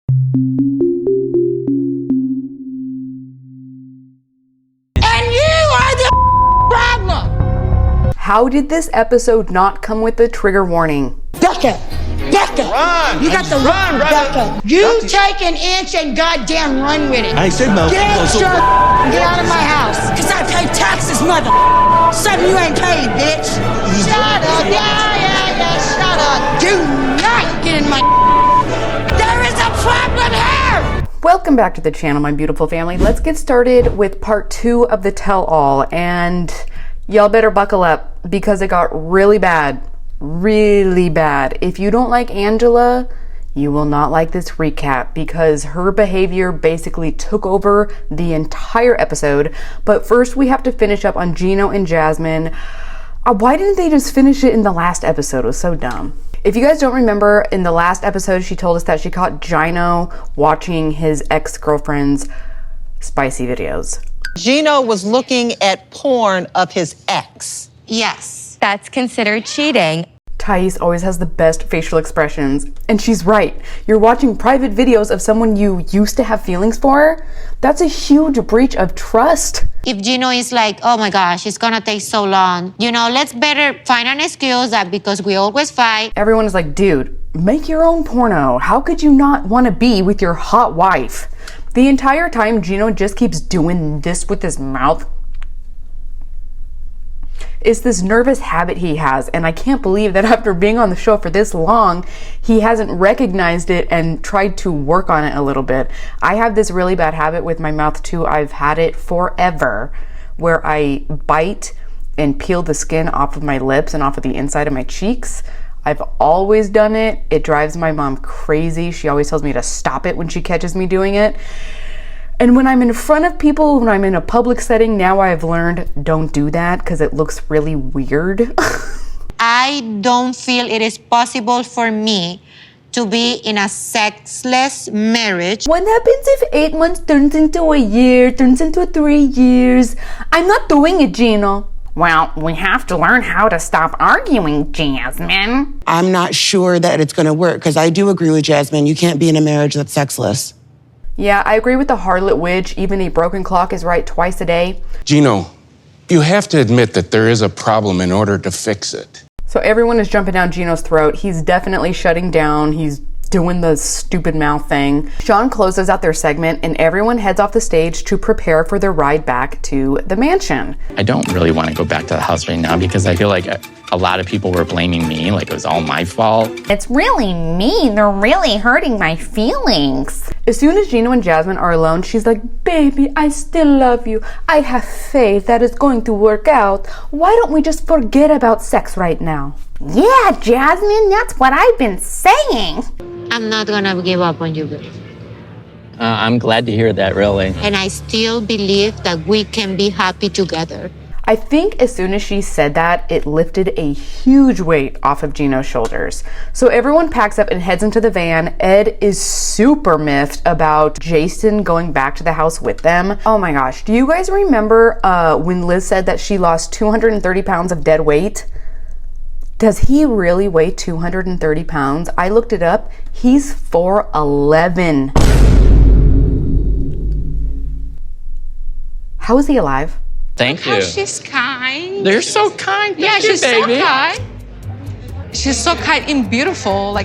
And you are the problem! How did this episode not come with a trigger warning? Becca! Becca! Run! You got the run, Becca! You take an inch and goddamn run with it! I said no. Get out of my house! Cause I pay taxes, mother! Something you ain't paid, bitch! Shut up! Yeah, shut up! Do not get in my... There is a problem here! Welcome back to the channel, my beautiful family. Let's get started with part 2 of the tell-all, and y'all better buckle up because it got really bad. Really bad. If you don't like Angela, you will not like this recap because her behavior basically took over the entire episode. But first we have to finish up on Gino and Jasmine. Why didn't they just finish it in the last episode? It was so dumb. If you guys don't remember, in the last episode she told us that she caught Gino watching his ex-girlfriend's spicy videos. Gino was looking at porn of his ex. Yes. That's considered cheating. Thais always has the best facial expressions, and she's right. You're watching private videos of someone you used to have feelings for. That's a huge breach of trust. If Gino is like, oh my gosh, it's gonna take so long, let's better find an excuse that because we always fight. Everyone is like, dude, make your own porno. How could you not want to be with your hot wife? The entire time, Gino just keeps doing this with his mouth. It's this nervous habit he has, and I can't believe that after being on the show for this long, he hasn't recognized it and tried to work on it a little bit. I have this really bad habit with my mouth too. I've had it forever, where I bite and peel the skin off of my lips and off of the inside of my cheeks. I've always done it. It drives my mom crazy. She always tells me to stop it when she catches me doing it. And when I'm in front of people, when I'm in a public setting, now I've learned don't do that because it looks really weird. I don't feel it is possible for me to be in a sexless marriage. What happens if 8 months turns into a year, turns into 3 years? I'm not doing it, Gino. Well, we have to learn how to stop arguing, Jasmine. I'm not sure that it's going to work because I do agree with Jasmine. You can't be in a marriage that's sexless. Yeah, I agree with the harlot witch. Even a broken clock is right twice a day. Gino, you have to admit that there is a problem in order to fix it. So everyone is jumping down Gino's throat. He's definitely shutting down. He's doing the stupid mouth thing. Shawn closes out their segment and everyone heads off the stage to prepare for their ride back to the mansion. I don't really want to go back to the house right now because I feel like a lot of people were blaming me, like it was all my fault. It's really mean. They're really hurting my feelings. As soon as Gino and Jasmine are alone, she's like, baby, I still love you. I have faith that it's going to work out. Why don't we just forget about sex right now? Yeah, Jasmine, that's what I've been saying. I'm not gonna give up on you, babe. I'm glad to hear that, really. And I still believe that we can be happy together. I think as soon as she said that, it lifted a huge weight off of Gino's shoulders. So everyone packs up and heads into the van. Ed is super miffed about Jason going back to the house with them. Oh my gosh, do you guys remember when Liz said that she lost 230 pounds of dead weight? Does he really weigh 230 pounds? I looked it up. He's 4'11". How is he alive? Thank you. She's kind. They're so kind. Yeah, she's so baby. kind. She's so kind and beautiful.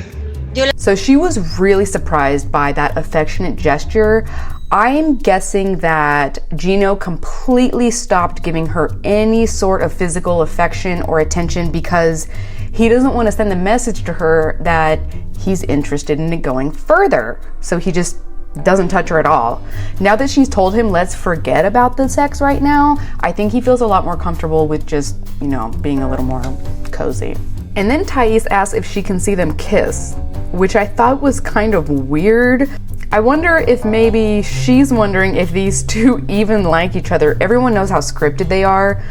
So she was really surprised by that affectionate gesture. I'm guessing that Gino completely stopped giving her any sort of physical affection or attention because he doesn't want to send the message to her that he's interested in it going further. So he just doesn't touch her at all. Now that she's told him, let's forget about the sex right now, I think he feels a lot more comfortable with just, being a little more cozy. And then Thais asks if she can see them kiss, which I thought was kind of weird. I wonder if maybe she's wondering if these two even like each other. Everyone knows how scripted they are,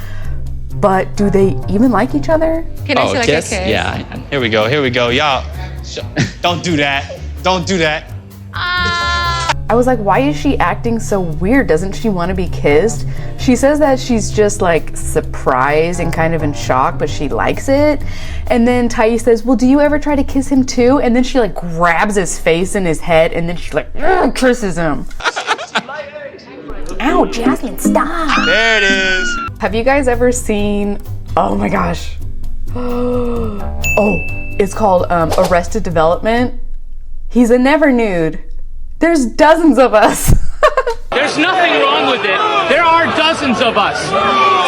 but do they even like each other? Can I see like a kiss? Yeah. Here we go, y'all. Don't do that. Don't do that. I was like, why is she acting so weird? Doesn't she want to be kissed? She says that she's just like surprised and kind of in shock, but she likes it. And then Thais says, well, do you ever try to kiss him too? And then she like grabs his face and his head and then she like kisses him. Ow, Jasmine, stop. There it is. Have you guys ever seen, oh my gosh. Oh, it's called Arrested Development. He's a never nude. There's dozens of us. There's nothing wrong with it. There are dozens of us.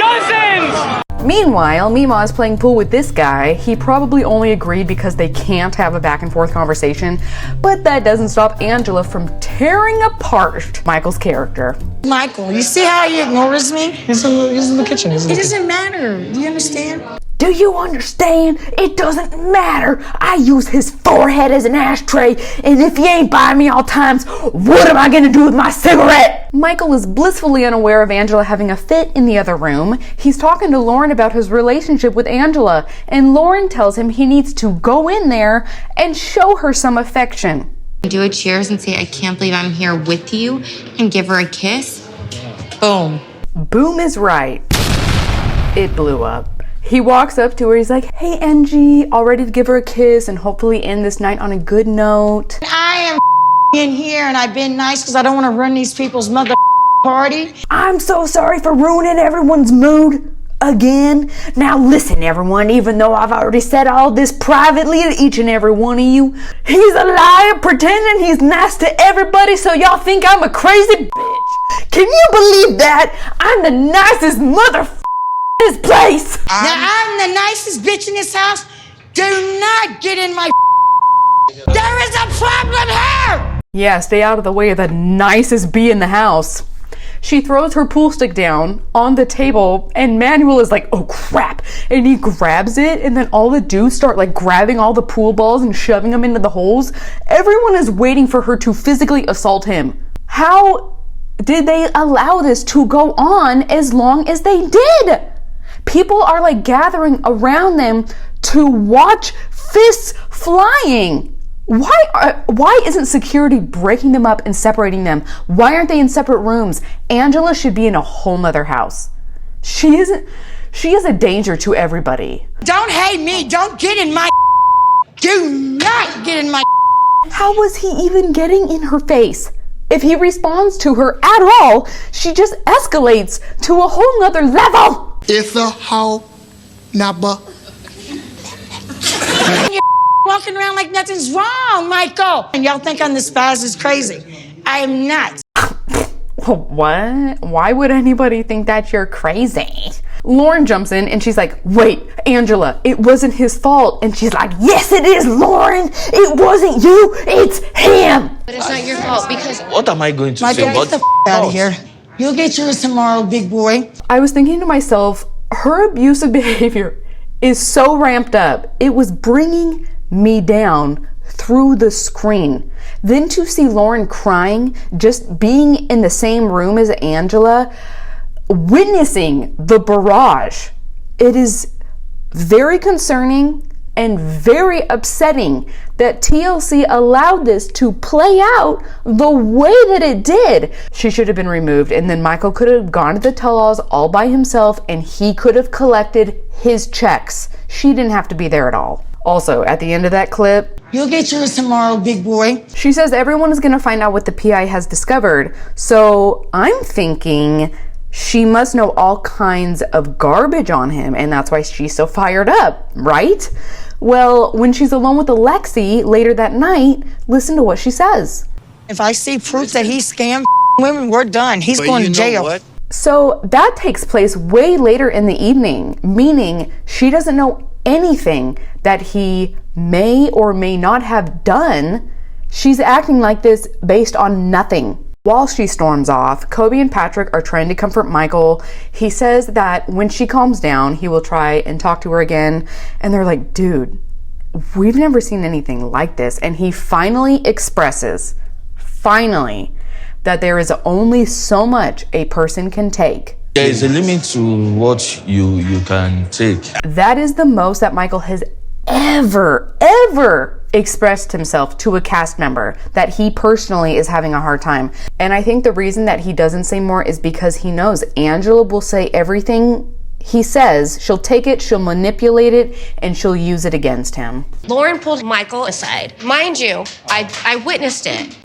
Dozens! Meanwhile, Mima is playing pool with this guy. He probably only agreed because they can't have a back and forth conversation, but that doesn't stop Angela from tearing apart Michael's character. Michael, you see how he ignores me? He's in the kitchen. It doesn't matter. Do you understand? Do you understand? It doesn't matter. I use his forehead as an ashtray, and if he ain't by me all times, what am I gonna do with my cigarette? Michael is blissfully unaware of Angela having a fit in the other room. He's talking to Lauren about his relationship with Angela, and Lauren tells him he needs to go in there and show her some affection. Do a cheers and say, I can't believe I'm here with you, and give her a kiss. Boom. Boom is right. It blew up. He walks up to her, he's like, hey Angie, all ready to give her a kiss and hopefully end this night on a good note. I am in here and I've been nice because I don't want to ruin these people's mother party. I'm so sorry for ruining everyone's mood again. Now listen everyone, even though I've already said all this privately to each and every one of you, he's a liar pretending he's nice to everybody so y'all think I'm a crazy bitch. Can you believe that? I'm the nicest mother this place. Now I'm the nicest bitch in this house. Do not get in my There is a problem here. Yeah, stay out of the way of the nicest bee in the house. She throws her pool stick down on the table and Manuel is like, oh crap. And he grabs it and then all the dudes start like grabbing all the pool balls and shoving them into the holes. Everyone is waiting for her to physically assault him. How did they allow this to go on as long as they did? People are like gathering around them to watch fists flying. Why isn't security breaking them up and separating them? Why aren't they in separate rooms? Angela should be in a whole nother house. She is a danger to everybody. Don't hate me. Don't get in my Do not get in my How was he even getting in her face? If he responds to her at all, she just escalates to a whole nother level. It's a whole number. You're walking around like nothing's wrong, Michael. And y'all think I'm this fast is crazy. I am not. What? Why would anybody think that you're crazy? Lauren jumps in and she's like, wait, Angela, it wasn't his fault. And she's like, yes, it is, Lauren. It wasn't you, it's him. But it's not your fault because... What am I going to Michael, say? get the out of here. You'll get yours tomorrow, big boy. I was thinking to myself, her abusive behavior is so ramped up. It was bringing me down through the screen. Then to see Lauren crying, just being in the same room as Angela, witnessing the barrage, it is very concerning and very upsetting that TLC allowed this to play out the way that it did. She should have been removed, and then Michael could have gone to the tell-alls all by himself and he could have collected his checks. She didn't have to be there at all. Also, at the end of that clip, you'll get yours tomorrow, big boy. She says everyone is going to find out what the PI has discovered. So I'm thinking she must know all kinds of garbage on him, and that's why she's so fired up, right? Well, when she's alone with Alexi later that night, listen to what she says. If I see proof that he scammed women, we're done. He's going to jail. What? So that takes place way later in the evening, meaning she doesn't know anything that he may or may not have done. She's acting like this based on nothing. While she storms off, Kobe and Patrick are trying to comfort Michael. He says that when she calms down, he will try and talk to her again. And they're like, dude, we've never seen anything like this. And he finally expresses, that there is only so much a person can take. There is a limit to what you can take. That is the most that Michael has ever expressed himself to a cast member that he personally is having a hard time. And I think the reason that he doesn't say more is because he knows Angela will say everything he says. She'll take it, she'll manipulate it, and she'll use it against him. Lauren pulled Michael aside. Mind you, I witnessed it.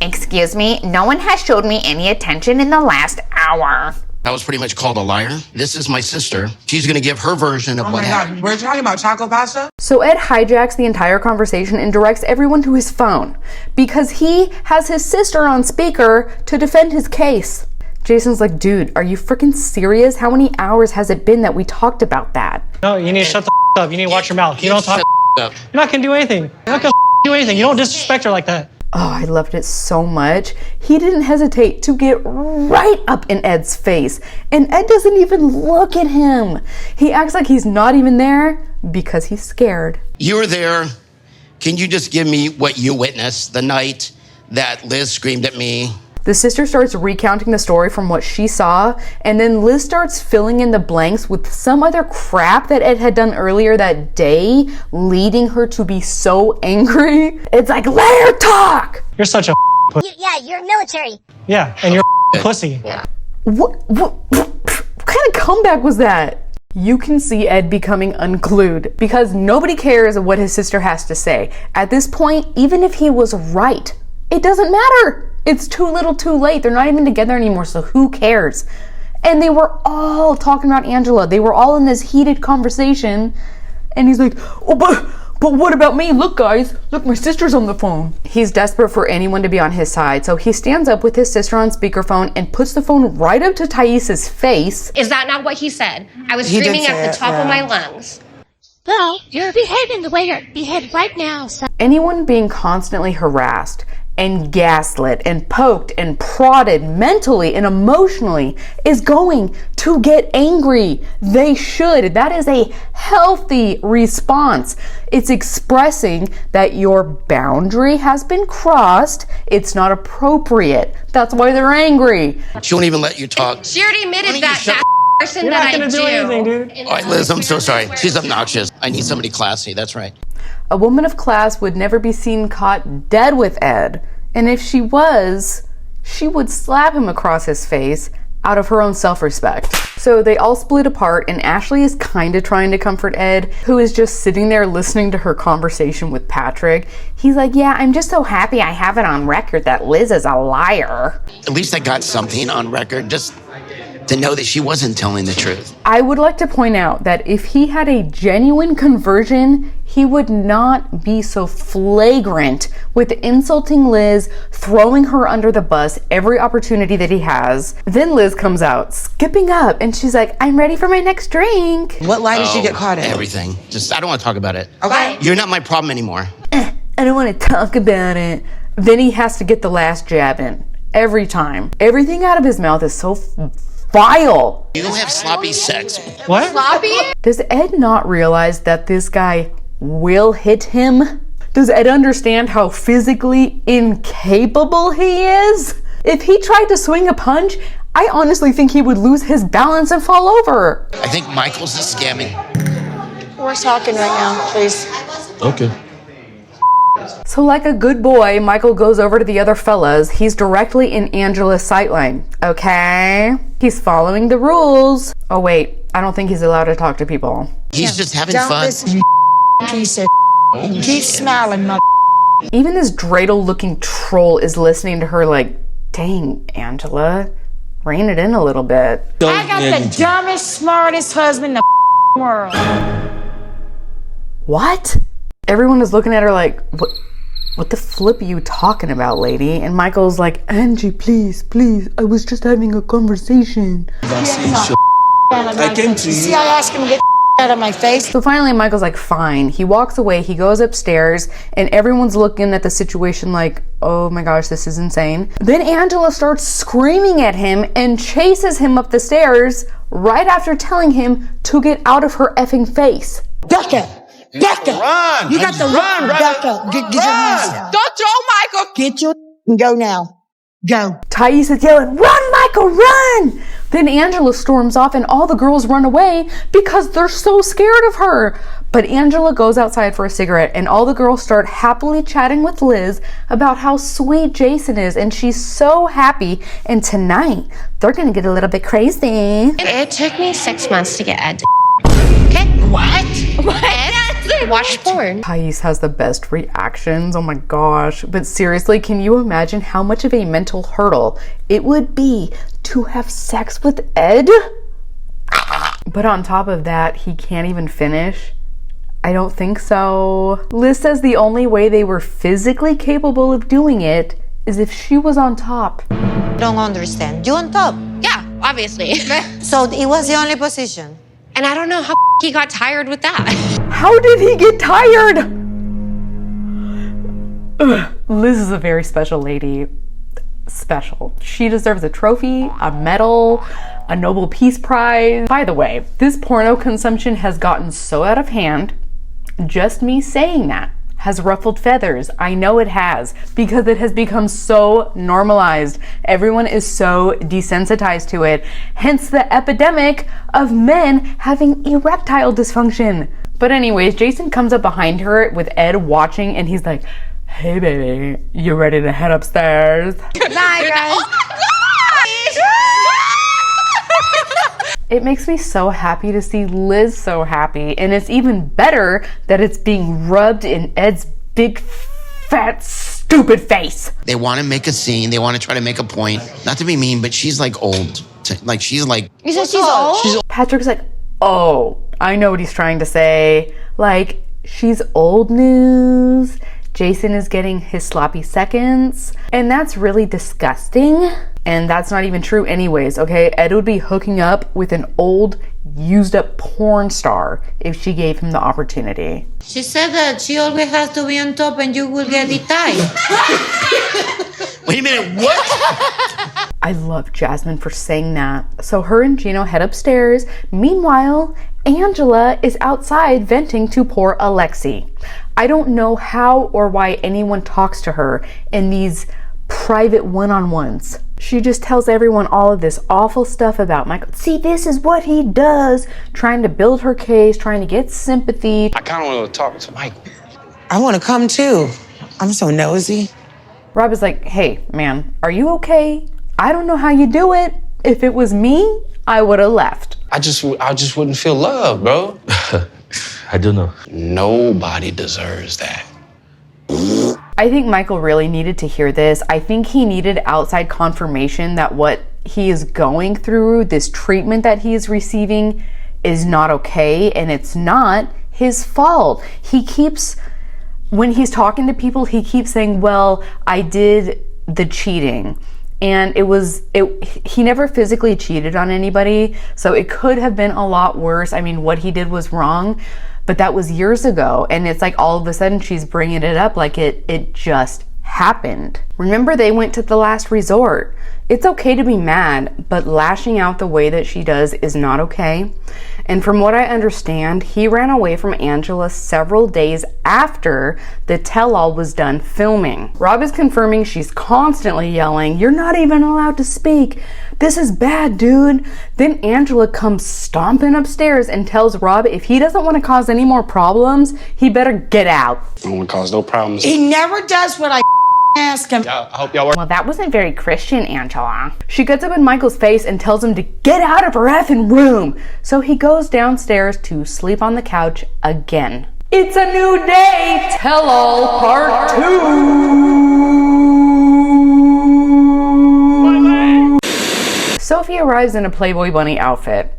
Excuse me, no one has showed me any attention in the last hour. I was pretty much called a liar. This is my sister. She's gonna give her version of what happened. We're talking about taco pasta? So Ed hijacks the entire conversation and directs everyone to his phone because he has his sister on speaker to defend his case. Jason's like, dude, are you freaking serious? How many hours has it been that we talked about that? No, you need to shut the up. You need to watch your mouth. You don't talk up. You're not gonna do anything. You're not gonna do anything. You don't disrespect her like that. Oh, I loved it so much. He didn't hesitate to get right up in Ed's face. And Ed doesn't even look at him. He acts like he's not even there because he's scared. You were there. Can you just give me what you witnessed the night that Liz screamed at me? The sister starts recounting the story from what she saw, and then Liz starts filling in the blanks with some other crap that Ed had done earlier that day, leading her to be so angry. It's like, let her talk! You're such a pussy. Yeah, you're military. Yeah, and you're pussy. Yeah. What kind of comeback was that? You can see Ed becoming unglued because nobody cares what his sister has to say. At this point, even if he was right, it doesn't matter. It's too little too late. They're not even together anymore, so who cares? And they were all talking about Angela. They were all in this heated conversation. And he's like, oh, but what about me? Look, guys. Look, my sister's on the phone. He's desperate for anyone to be on his side. So he stands up with his sister on speakerphone and puts the phone right up to Thais's face. Is that not what he said? I was screaming at the top of my lungs. Well, you're behaving the way you're behaving right now. So. Anyone being constantly harassed and gaslit and poked and prodded mentally and emotionally is going to get angry. They should. That is a healthy response. It's expressing that your boundary has been crossed. It's not appropriate. That's why they're angry. She won't even let you talk. She already admitted that person You're that not gonna do anything, dude. All right, Liz, I'm so sorry. She's obnoxious. I need somebody classy. That's right. A woman of class would never be seen caught dead with Ed, and if she was, she would slap him across his face out of her own self-respect. So they all split apart, and Ashley is kind of trying to comfort Ed, who is just sitting there listening to her conversation with Patrick. He's like, yeah, I'm just so happy I have it on record that Liz is a liar. At least I got something on record, just to know that she wasn't telling the truth. I would like to point out that if he had a genuine conversion, he would not be so flagrant with insulting Liz, throwing her under the bus every opportunity that he has. Then Liz comes out, skipping up, and she's like, I'm ready for my next drink. What lie did she get caught in? Everything. Just, I don't want to talk about it. Okay. You're not my problem anymore. I don't want to talk about it. Then he has to get the last jab in. Every time. Everything out of his mouth is so vile. You don't have sloppy sex. What? Sloppy? Does Ed not realize that this guy will hit him? Does Ed understand how physically incapable he is? If he tried to swing a punch, I honestly think he would lose his balance and fall over. I think Michael's just scamming. We're talking right now, please. Okay. So like a good boy, Michael goes over to the other fellas. He's directly in Angela's sightline, okay? He's following the rules. Oh wait, I don't think he's allowed to talk to people. He's just having Don't fun. listen, you piece of keep smiling, mother. Even this dreidel-looking troll is listening to her like, dang, Angela, rein it in a little bit. I got the dumbest, smartest husband in the world. What? Everyone is looking at her like, what the flip are you talking about, lady? And Michael's like, Angie, please, I was just having a conversation. I came to you. See, I asked him to get out of my face. So finally, Michael's like, fine. He walks away, he goes upstairs, and everyone's looking at the situation like, oh my gosh, this is insane. Then Angela starts screaming at him and chases him up the stairs right after telling him to get out of her effing face. Becca! Run! You got to run, Becca. Get your hands down. Don't throw Michael! Get your and go now. Go. Thais is yelling, run, Michael, run! Then Angela storms off and all the girls run away because they're so scared of her. But Angela goes outside for a cigarette and all the girls start happily chatting with Liz about how sweet Jason is and she's so happy. And tonight, they're gonna get a little bit crazy. It took me 6 months to get Ed to okay? What? Ed watched porn. Thais has the best reactions, oh my gosh. But seriously, can you imagine how much of a mental hurdle it would be to have sex with Ed? But on top of that, he can't even finish. I don't think so. Liz says the only way they were physically capable of doing it is if she was on top. Don't understand. You on top? Yeah, obviously. So it was the only position. And I don't know how he got tired with that. How did he get tired? Ugh. Liz is a very special lady. Special. She deserves a trophy, a medal, a Nobel Peace Prize. By the way, this porno consumption has gotten so out of hand. Just me saying that has ruffled feathers. I know it has, because it has become so normalized. Everyone is so desensitized to it. Hence the epidemic of men having erectile dysfunction. But anyways, Jason comes up behind her with Ed watching and he's like, hey baby, you ready to head upstairs? Bye guys. It makes me so happy to see Liz so happy, and it's even better that it's being rubbed in Ed's big, fat, stupid face. They want to make a scene. They want to try to make a point. Not to be mean, but she's like old. Like she's like. You said she's old? Patrick's like, oh, I know what he's trying to say. Like, she's old news. Jason is getting his sloppy seconds, and that's really disgusting. And that's not even true anyways, okay? Ed would be hooking up with an old, used up porn star if she gave him the opportunity. She said that she always has to be on top and you will get it tight. Wait a minute, what? I love Jasmine for saying that. So her and Gino head upstairs. Meanwhile, Angela is outside venting to poor Alexi. I don't know how or why anyone talks to her in these private one-on-ones. She just tells everyone all of this awful stuff about Michael. See, this is what he does. Trying to build her case, trying to get sympathy. I kind of want to talk to Michael. I want to come too. I'm so nosy. Rob is like, hey, man, are you okay? I don't know how you do it. If it was me, I would have left. I just wouldn't feel love, bro. I don't know. Nobody deserves that. I think Michael really needed to hear this. I think he needed outside confirmation that what he is going through, this treatment that he is receiving, is not okay, and it's not his fault. He keeps, when he's talking to people, he keeps saying, well, I did the cheating. And he never physically cheated on anybody, so it could have been a lot worse. I mean, what he did was wrong, but that was years ago. And it's like all of a sudden she's bringing it up like it just happened. Remember, they went to the last resort. It's okay to be mad, but lashing out the way that she does is not okay. And from what I understand, he ran away from Angela several days after the tell-all was done filming. Rob is confirming she's constantly yelling, "You're not even allowed to speak. This is bad, dude." Then Angela comes stomping upstairs and tells Rob if he doesn't want to cause any more problems, he better get out. I don't want to cause no problems. He never does what I ask him. I hope y'all work. Well, that wasn't very Christian, Angela. She gets up in Michael's face and tells him to get out of her effing room. So he goes downstairs to sleep on the couch again. It's a new day! Tell all part 2! Sophie arrives in a Playboy bunny outfit.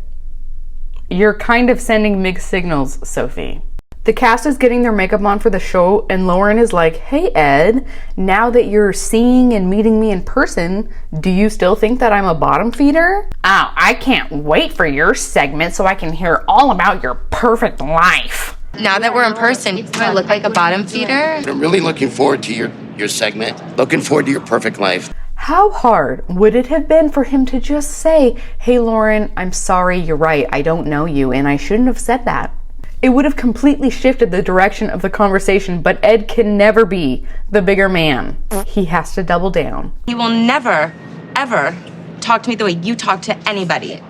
You're kind of sending mixed signals, Sophie. The cast is getting their makeup on for the show, and Lauren is like, "Hey Ed, now that you're seeing and meeting me in person, do you still think that I'm a bottom feeder?" Oh, I can't wait for your segment so I can hear all about your perfect life. Now that we're in person, do I look like a bottom feeder? I'm really looking forward to your segment. Looking forward to your perfect life. How hard would it have been for him to just say, "Hey Lauren, I'm sorry, you're right, I don't know you, and I shouldn't have said that." It would have completely shifted the direction of the conversation, but Ed can never be the bigger man. He has to double down. You will never, ever talk to me the way you talk to anybody.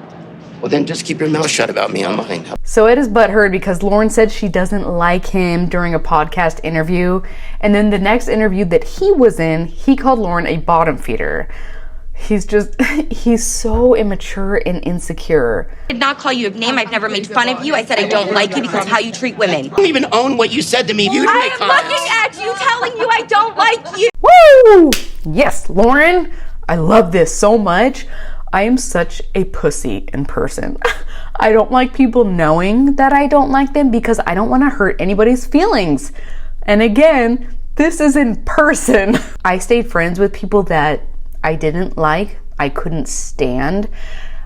Well, then just keep your mouth shut about me on mine. So Ed is butthurt because Lauren said she doesn't like him during a podcast interview. And then the next interview that he was in, he called Lauren a bottom feeder. He's so immature and insecure. I did not call you a name. I've never made fun of you. I said I don't like you because of how you treat women. You don't even own what you said to me. You didn't make I am comments. looking at you telling you I don't like you. Woo! Yes, Lauren, I love this so much. I am such a pussy in person. I don't like people knowing that I don't like them because I don't want to hurt anybody's feelings. And again, this is in person. I stayed friends with people that I didn't like, I couldn't stand.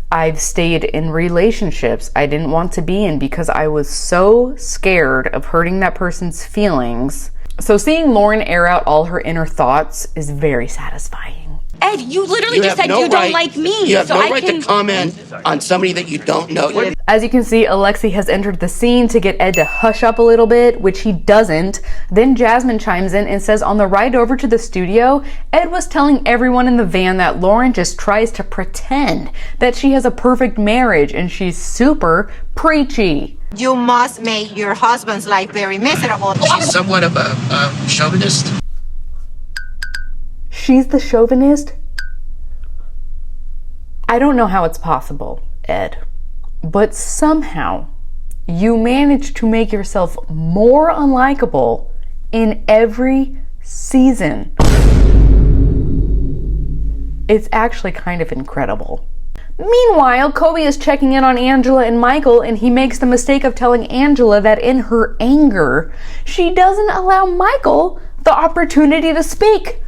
I've stayed in relationships I didn't want to be in because I was so scared of hurting that person's feelings. So seeing Lauren air out all her inner thoughts is very satisfying. Ed, you literally just said you don't like me. You have so no I right can... to comment on somebody that you don't know. As you can see, Alexi has entered the scene to get Ed to hush up a little bit, which he doesn't. Then Jasmine chimes in and says on the ride over to the studio, Ed was telling everyone in the van that Lauren just tries to pretend that she has a perfect marriage and she's super preachy. You must make your husband's life very miserable. She's somewhat of a chauvinist. She's the chauvinist? I don't know how it's possible, Ed, but somehow you manage to make yourself more unlikable in every season. It's actually kind of incredible. Meanwhile, Kobe is checking in on Angela and Michael, and he makes the mistake of telling Angela that in her anger, she doesn't allow Michael the opportunity to speak.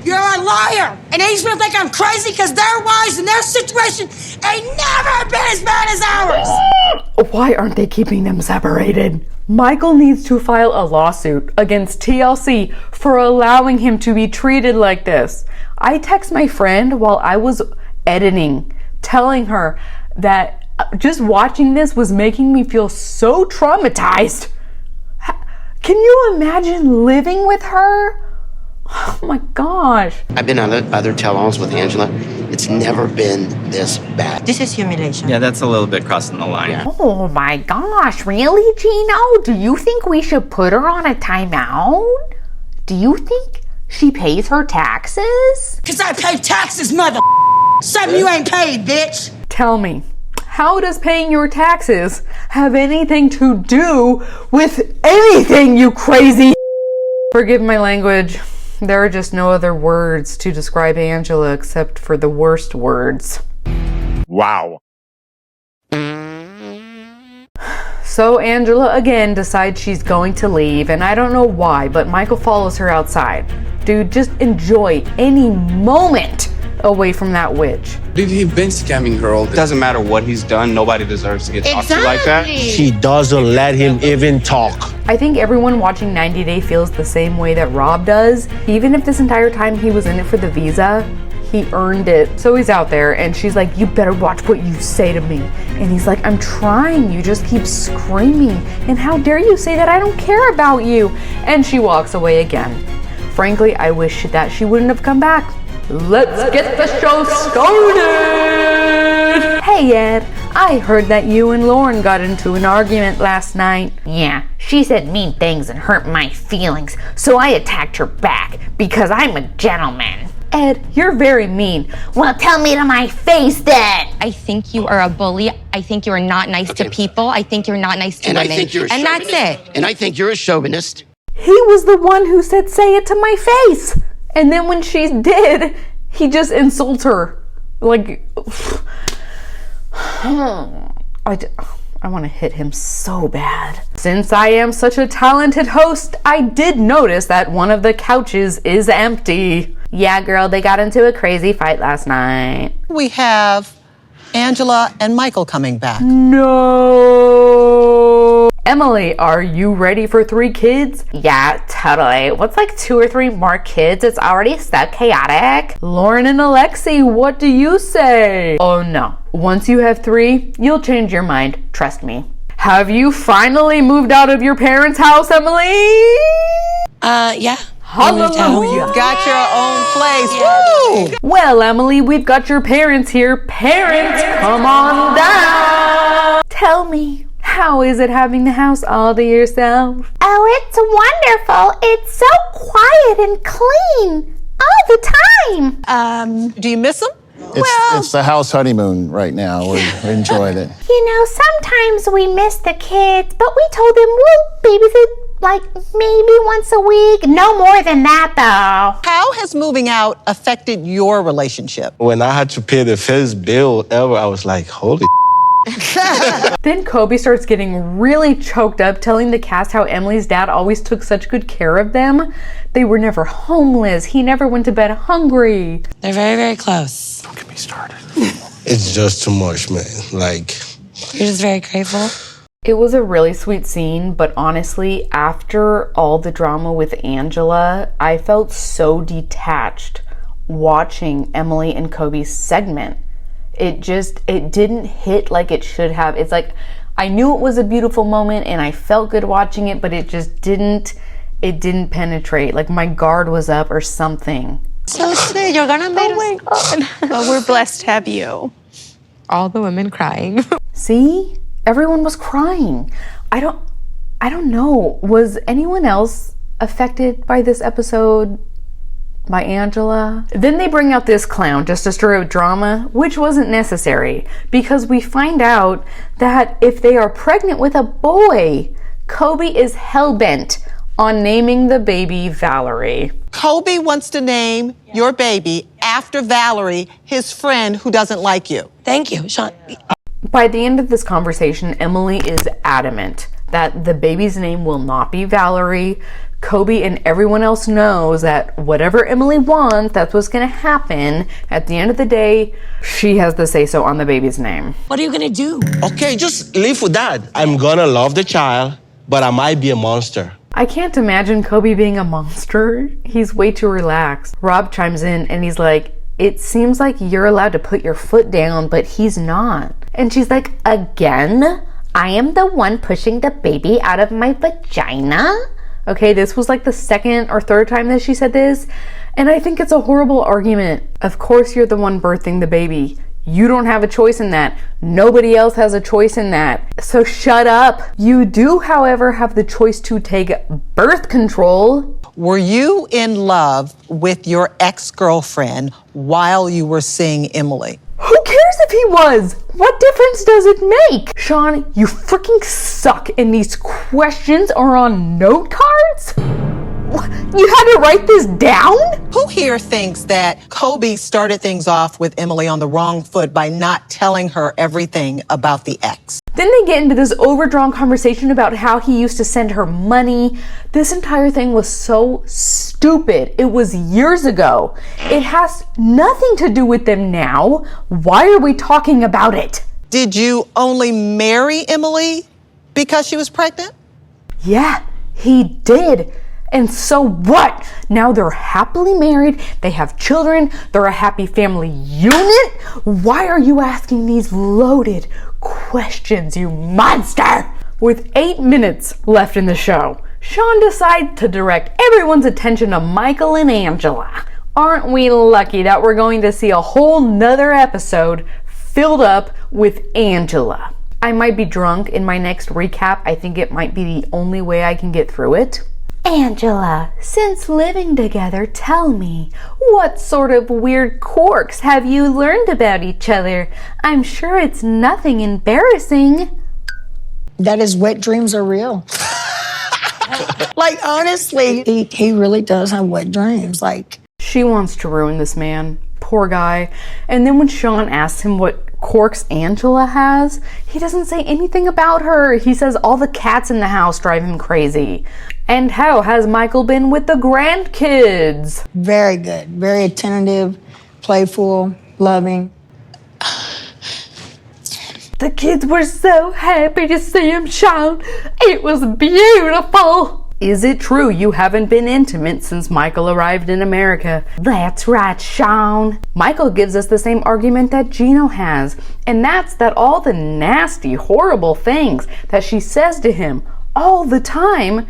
You're a liar, and he's gonna think I'm crazy because their wives and their situation ain't never been as bad as ours. Why aren't they keeping them separated? Michael needs to file a lawsuit against TLC for allowing him to be treated like this. I text my friend while I was editing, telling her that just watching this was making me feel so traumatized. Can you imagine living with her? Oh my gosh. I've been on other tell-alls with Angela. It's never been this bad. This is humiliation. Yeah, that's a little bit crossing the line. Yeah. Oh my gosh, really, Gino? Do you think we should put her on a timeout? Do you think she pays her taxes? Cause I pay taxes, mother. Something you ain't paid, bitch. Tell me, how does paying your taxes have anything to do with anything, you crazy? Forgive my language. There are just no other words to describe Angela except for the worst words. Wow. So Angela again decides she's going to leave, and I don't know why, but Michael follows her outside. Dude, just enjoy any moment away from that witch. He's been scamming her all day. Doesn't matter what he's done, nobody deserves to get talked to like that. She doesn't let him even talk. I think everyone watching 90 Day feels the same way that Rob does. Even if this entire time he was in it for the visa, he earned it. So he's out there and she's like, you better watch what you say to me. And he's like, I'm trying, you just keep screaming. And how dare you say that I don't care about you? And she walks away again. Frankly, I wish that she wouldn't have come back. Let's get the show started! Hey Ed, I heard that you and Lauren got into an argument last night. Yeah, she said mean things and hurt my feelings, so I attacked her back because I'm a gentleman. Ed, you're very mean. Well, tell me to my face then. I think you are a bully. I think you are not nice to people. I think you're not nice to And women. I think you're a and that's chauvinist. it. And I think you're a chauvinist. He was the one who said, say it to my face. And then when she did, he just insults her. Like, I want to hit him so bad. Since I am such a talented host, I did notice that one of the couches is empty. Yeah, girl, they got into a crazy fight last night. We have Angela and Michael coming back. No. Emily, are you ready for 3 kids? Yeah, totally. What's like 2 or 3 more kids? It's already so chaotic. Lauren and Alexi, what do you say? Oh no. Once you have 3, you'll change your mind. Trust me. Have you finally moved out of your parents' house, Emily? Yeah. Hallelujah. You've got your own place. Woo! Well, Emily, we've got your parents here. Parents, come on down. Tell me, how is it having the house all to yourself? Oh, it's wonderful. It's so quiet and clean all the time. Do you miss him? It's the house honeymoon right now. We're enjoying it. You know, sometimes we miss the kids, but we told them we'll babysit like maybe once a week. No more than that, though. How has moving out affected your relationship? When I had to pay the first bill ever, I was like, holy Then Kobe starts getting really choked up, telling the cast how Emily's dad always took such good care of them. They were never homeless. He never went to bed hungry. They're very, very close. Don't get me started. It's just too much, man. Like, You're just very grateful. It was a really sweet scene, but honestly, after all the drama with Angela, I felt so detached watching Emily and Kobe's segment. It didn't hit like it should have. It's like, I knew it was a beautiful moment and I felt good watching it, but it just didn't penetrate. Like my guard was up or something. So sweet. You're gonna make Well, we're blessed to have you. all the women crying. See? Everyone was crying. I don't know. Was anyone else affected by this episode? By Angela? Then they bring out this clown just to stir up drama, which wasn't necessary, because we find out that if they are pregnant with a boy, Kobe is hell-bent on naming the baby Valerie. Kobe wants to name your baby after Valerie, his friend who doesn't like you. Thank you, Shawn. By the end of this conversation, Emily is adamant that the baby's name will not be Valerie. Kobe and everyone else knows that whatever Emily wants, that's what's gonna happen. At the end of the day, she has the say-so on the baby's name. What are you gonna do? okay, just live with that. I'm gonna love the child, but I might be a monster. I can't imagine Kobe being a monster. He's way too relaxed. Rob chimes in and he's like, it seems like you're allowed to put your foot down, but he's not. And she's like, again? I am the one pushing the baby out of my vagina? Okay, this was like the second or third time that she said this, and I think it's a horrible argument. Of course you're the one birthing the baby. You don't have a choice in that. Nobody else has a choice in that. So shut up. You do, however, have the choice to take birth control. Were you in love with your ex-girlfriend while you were seeing Emily? Who cares if he was? What difference does it make? Shawn, you freaking suck, and these questions are on note cards? You had to write this down? Who here thinks that Kobe started things off with Emily on the wrong foot by not telling her everything about the ex? Then they get into this overdrawn conversation about how he used to send her money. This entire thing was so stupid. It was years ago. It has nothing to do with them now. Why are we talking about it? Did you only marry Emily because she was pregnant? Yeah, he did. And so what? Now they're happily married, they have children, they're a happy family unit? Why are you asking these loaded questions, you monster? With 8 minutes left in the show, Shawn decides to direct everyone's attention to Michael and Angela. Aren't we lucky that we're going to see a whole nother episode filled up with Angela? I might be drunk in my next recap. I think it might be the only way I can get through it. Angela, since living together, tell me, what sort of weird quirks have you learned about each other? I'm sure it's nothing embarrassing. That his wet dreams are real. Like, honestly, he really does have wet dreams. Like, she wants to ruin this man. Poor guy. And then when Shawn asks him what quirks Angela has, he doesn't say anything about her. He says all the cats in the house drive him crazy. And how has Michael been with the grandkids? very good. Very attentive, playful, loving. The kids were so happy to see him, Shawn. It was beautiful. Is it true you haven't been intimate since Michael arrived in America? That's right, Shawn. Michael gives us the same argument that Gino has, and that's that all the nasty, horrible things that she says to him all the time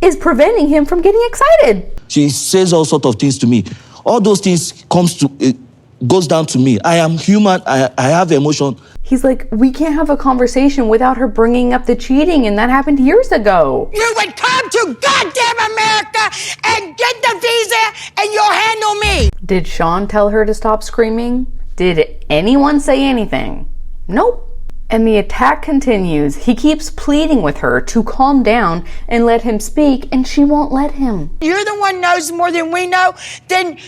is preventing him from getting excited. She says all sorts of things to me. All those things comes to goes down to me. I am human. I have emotion. He's like, we can't have a conversation without her bringing up the cheating, and that happened years ago. You would come to goddamn America and get the visa and you'll handle me. Did Shawn tell her to stop screaming? Did anyone say anything? Nope. And the attack continues. He keeps pleading with her to calm down and let him speak, and she won't let him. You're the one knows more than we know, then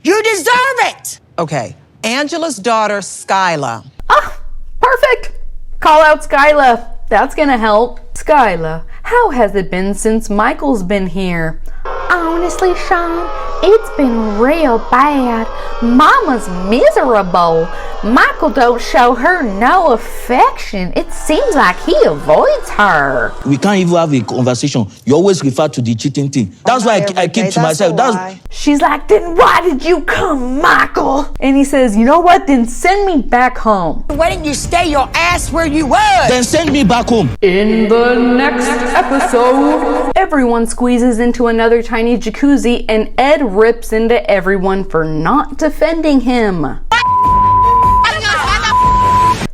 you deserve it. Okay, Angela's daughter, Skyla. Ah, perfect. Call out Skyla. That's gonna help. Skyla, how has it been since Michael's been here? Honestly, Shawn, it's been real bad. Mama's miserable. Michael don't show her no affection. It seems like he avoids her. We can't even have a conversation. You always refer to the cheating thing. That's why I keep to myself. She's like, then why did you come, Michael? And he says, you know what? Then send me back home. Why didn't you stay your ass where you was? Then send me back home. In the next episode, everyone squeezes into another tiny jacuzzi and Ed rips into everyone for not defending him.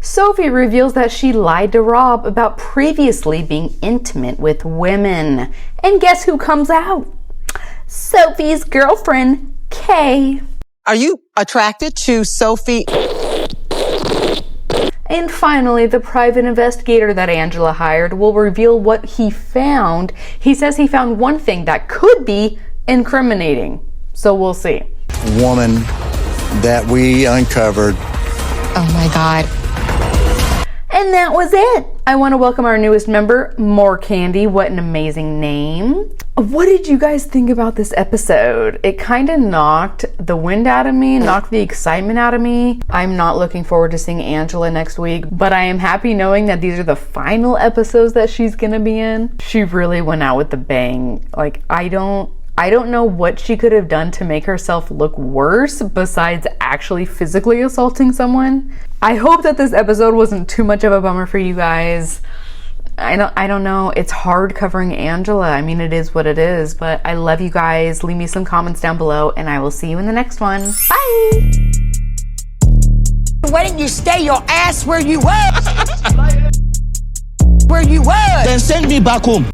Sophie reveals that she lied to Rob about previously being intimate with women. And guess who comes out? Sophie's girlfriend, Kay. Are you attracted to Sophie? And finally, the private investigator that Angela hired will reveal what he found. He says he found one thing that could be incriminating. So we'll see. Woman that we uncovered. Oh my God. And that was it. I want to welcome our newest member, More Candy. What an amazing name. What did you guys think about this episode? It kind of knocked the wind out of me, knocked the excitement out of me. I'm not looking forward to seeing Angela next week, but I am happy knowing that these are the final episodes that she's gonna be in. She really went out with the bang. Like, I don't know what she could have done to make herself look worse besides actually physically assaulting someone. I hope that this episode wasn't too much of a bummer for you guys. I don't know. It's hard covering Angela. I mean, it is what it is, but I love you guys. Leave me some comments down below and I will see you in the next one. Bye! Why didn't you stay your ass where you was? Where you was? Then send me back home.